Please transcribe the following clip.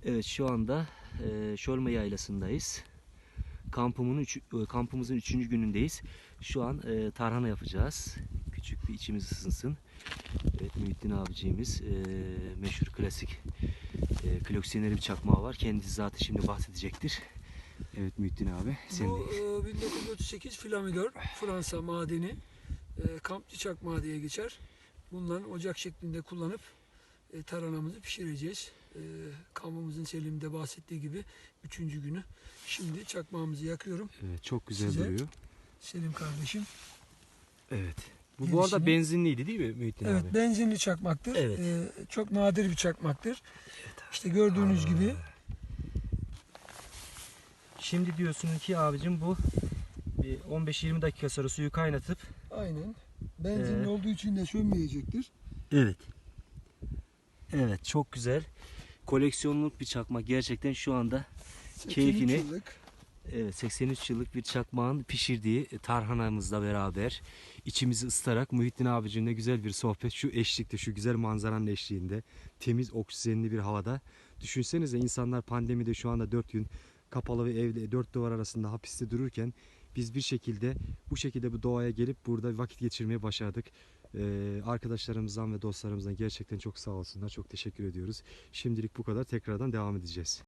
Evet, şu anda Şolma Yaylası'ndayız. Kampımızın 3. günündeyiz. Şu an tarhana yapacağız. Küçük bir içimiz ısınsın. Evet, Muhittin abiciğimiz meşhur klasik Kloksiyener'i bir çakmağı var. Kendisi zaten şimdi bahsedecektir. Evet Muhittin abi, Bu sendeyiz. 1938 Flamidor Fransa madeni, kampçı çakmağı diye geçer. Bunların ocak şeklinde kullanıp taranamızı pişireceğiz. Kampımızın Selim'de bahsettiği gibi 3. günü. Şimdi çakmağımızı yakıyorum. Evet, çok güzel Size duruyor. Selim kardeşim. Evet. Bu arada Girişini- benzinliydi değil mi Muhittin Evet, abi? benzinli çakmaktır. Evet. Çok nadir bir çakmaktır. İşte gördüğünüz gibi. Şimdi diyorsun ki abicim bu 15-20 dakika sonra suyu kaynatıp Aynen. Benzinli Ee, olduğu için de sönmeyecektir. evet. Evet, çok güzel. Koleksiyonluk bir çakmak. Gerçekten şu anda 83 keyfini yıllık. evet 83 yıllık bir çakmağın pişirdiği tarhanamızla beraber içimizi ısıtarak Muhittin abicimle güzel bir sohbet, şu eşlikte, şu güzel manzaranın eşliğinde, temiz oksijenli bir havada. Düşünsenize, insanlar pandemide şu anda 4 gün kapalı ve evde 4 duvar arasında hapiste dururken biz bir şekilde bu şekilde bu doğaya gelip burada vakit geçirmeyi başardık. Arkadaşlarımızdan ve dostlarımızdan gerçekten çok sağ olsunlar. Çok teşekkür ediyoruz. Şimdilik bu kadar. Tekrardan devam edeceğiz.